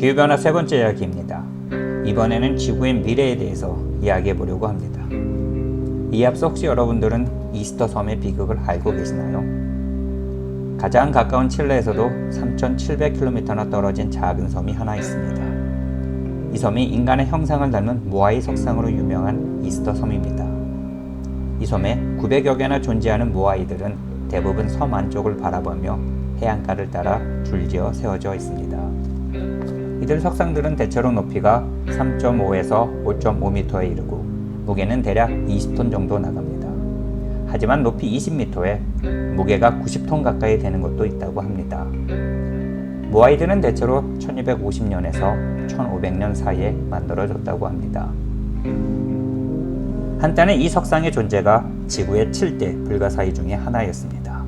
기후변화 세 번째 이야기입니다. 이번에는 지구의 미래에 대해서 이야기해 보려고 합니다. 이 앞서 혹시 여러분들은 이스터 섬의 비극을 알고 계시나요? 가장 가까운 칠레에서도 3,700km나 떨어진 작은 섬이 하나 있습니다. 이 섬이 인간의 형상을 닮은 모아이 석상으로 유명한 이스터 섬입니다. 이 섬에 900여 개나 존재하는 모아이들은 대부분 섬 안쪽을 바라보며 해안가를 따라 줄지어 세워져 있습니다. 이들 석상들은 대체로 높이가 3.5에서 5.5m에 이르고 무게는 대략 20톤 정도 나갑니다. 하지만 높이 20m에 무게가 90톤 가까이 되는 것도 있다고 합니다. 모아이들은 대체로 1250년에서 1500년 사이에 만들어졌다고 합니다. 한때는 이 석상의 존재가 지구의 7대 불가사의 중에 하나였습니다.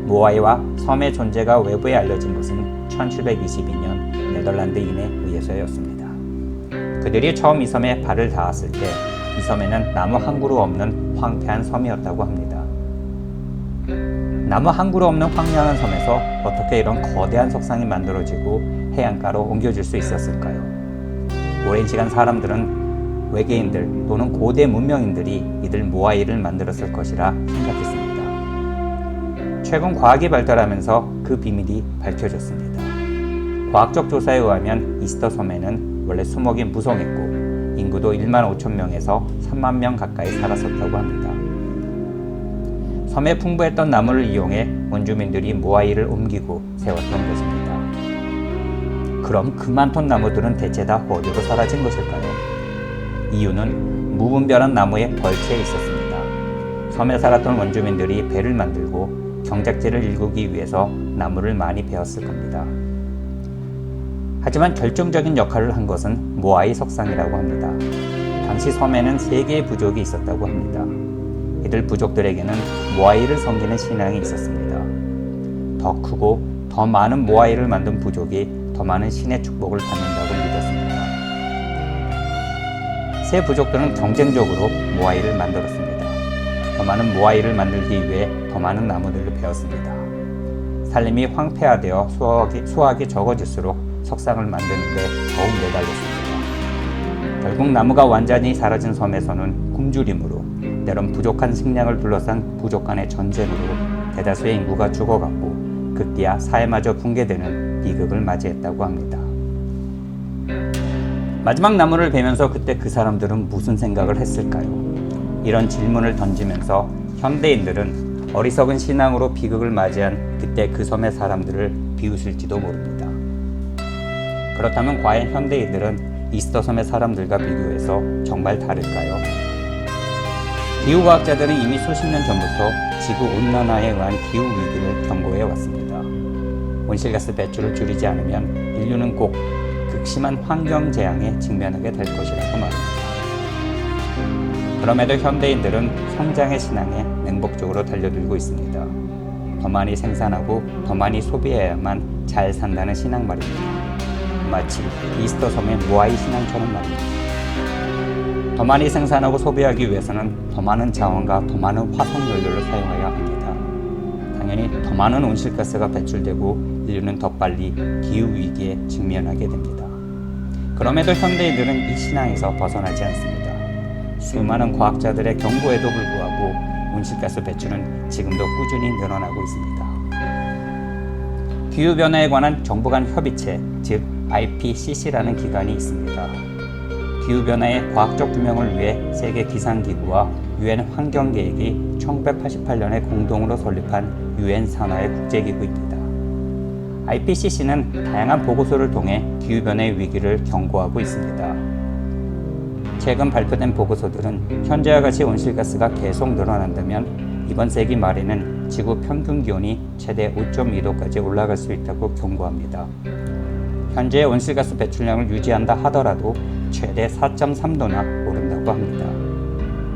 모아이와 섬의 존재가 외부에 알려진 것은 1722년 네덜란드인에 의해서였습니다. 그들이 처음 이 섬에 발을 닿았을 때 이 섬에는 나무 한 그루 없는 황폐한 섬이었다고 합니다. 나무 한 그루 없는 황량한 섬에서 어떻게 이런 거대한 석상이 만들어지고 해안가로 옮겨질 수 있었을까요? 오랜 시간 사람들은 외계인들 또는 고대 문명인들이 이들 모아이를 만들었을 것이라 생각했습니다. 최근 과학이 발달하면서 그 비밀이 밝혀졌습니다. 과학적 조사에 의하면 이스터 섬에는 원래 수목이 무성했고 인구도 1만 5천 명에서 3만 명 가까이 살았었다고 합니다. 섬에 풍부했던 나무를 이용해 원주민들이 모아이를 옮기고 세웠던 것입니다. 그럼 그 많던 나무들은 대체 다 어디로 사라진 것일까요? 이유는 무분별한 나무에 벌채에 있었습니다. 섬에 살았던 원주민들이 배를 만들고 경작지를 일구기 위해서 나무를 많이 베었을 겁니다. 하지만 결정적인 역할을 한 것은 모아이 석상이라고 합니다. 당시 섬에는 3개의 부족이 있었다고 합니다. 이들 부족들에게는 모아이를 섬기는 신앙이 있었습니다. 더 크고 더 많은 모아이를 만든 부족이 더 많은 신의 축복을 받는다고 믿었습니다. 세 부족들은 경쟁적으로 모아이를 만들었습니다. 더 많은 모아이를 만들기 위해 더 많은 나무들을 베었습니다. 산림이 황폐화되어 수확이 적어질수록 석상을 만드는데 더욱 매달렸습니다. 결국 나무가 완전히 사라진 섬에서는 굶주림으로 때론 부족한 식량을 둘러싼 부족 간의 전쟁으로 대다수의 인구가 죽어갔고 급기야 사회마저 붕괴되는 비극을 맞이했다고 합니다. 마지막 나무를 베면서 그때 그 사람들은 무슨 생각을 했을까요? 이런 질문을 던지면서 현대인들은 어리석은 신앙으로 비극을 맞이한 그때 그 섬의 사람들을 비웃을지도 모릅니다. 그렇다면 과연 현대인들은 이스터 섬의 사람들과 비교해서 정말 다를까요? 기후과학자들은 이미 수십 년 전부터 지구온난화에 의한 기후위기를 경고해 왔습니다. 온실가스 배출을 줄이지 않으면 인류는 꼭 극심한 환경재앙에 직면하게 될 것이라고 말합니다. 그럼에도 현대인들은 성장의 신앙에 맹목적으로 달려들고 있습니다. 더 많이 생산하고 더 많이 소비해야만 잘 산다는 신앙 말입니다. 마치 이스터 섬의 모아이 신앙처럼 말입니다. 더 많이 생산하고 소비하기 위해서는 더 많은 자원과 더 많은 화석연료를 사용해야 합니다. 당연히 더 많은 온실가스가 배출되고 인류는 더 빨리 기후위기에 직면하게 됩니다. 그럼에도 현대인들은 이 신앙에서 벗어나지 않습니다. 수많은 과학자들의 경고에도 불구하고 온실가스 배출은 지금도 꾸준히 늘어나고 있습니다. 기후변화에 관한 정부 간 협의체, 즉 IPCC라는 기관이 있습니다. 기후변화의 과학적 규명을 위해 세계 기상기구와 UN 환경계획이 1988년에 공동으로 설립한 UN 산하의 국제기구입니다. IPCC는 다양한 보고서를 통해 기후변화의 위기를 경고하고 있습니다. 최근 발표된 보고서들은 현재와 같이 온실가스가 계속 늘어난다면 이번 세기 말에는 지구 평균 기온이 최대 5.2도까지 올라갈 수 있다고 경고합니다. 현재의 온실가스 배출량을 유지한다 하더라도 최대 4.3도나 오른다고 합니다.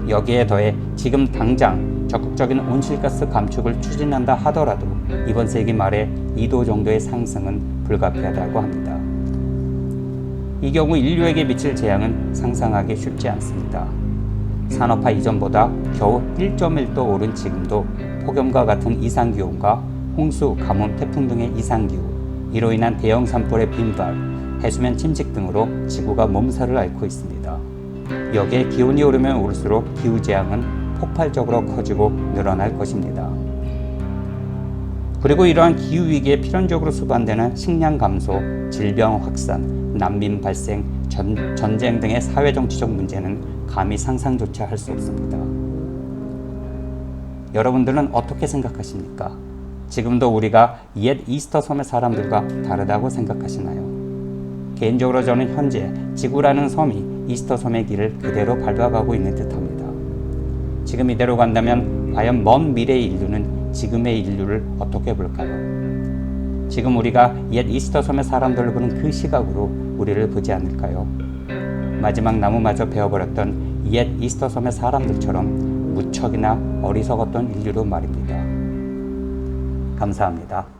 여기에 더해 지금 당장 적극적인 온실가스 감축을 추진한다 하더라도 이번 세기 말에 2도 정도의 상승은 불가피하다고 합니다. 이 경우 인류에게 미칠 재앙은 상상하기 쉽지 않습니다. 산업화 이전보다 겨우 1.1도 오른 지금도 폭염과 같은 이상기온과 홍수, 가뭄, 태풍 등의 이상기후, 이로 인한 대형 산불의 빈발, 해수면 침식 등으로 지구가 몸살을 앓고 있습니다. 여기에 기온이 오르면 오를수록 기후재앙은 폭발적으로 커지고 늘어날 것입니다. 그리고 이러한 기후위기에 필연적으로 수반되는 식량 감소, 질병 확산, 난민 발생, 전쟁 등의 사회정치적 문제는 감히 상상조차 할 수 없습니다. 여러분들은 어떻게 생각하십니까? 지금도 우리가 옛 이스터 섬의 사람들과 다르다고 생각하시나요? 개인적으로 저는 현재 지구라는 섬이 이스터 섬의 길을 그대로 밟아가고 있는 듯합니다. 지금 이대로 간다면 과연 먼 미래의 인류는 지금의 인류를 어떻게 볼까요? 지금 우리가 옛 이스터 섬의 사람들을 보는 그 시각으로 우리를 보지 않을까요? 마지막 나무마저 베어버렸던 옛 이스터 섬의 사람들처럼 무척이나 어리석었던 인류로 말입니다. 감사합니다.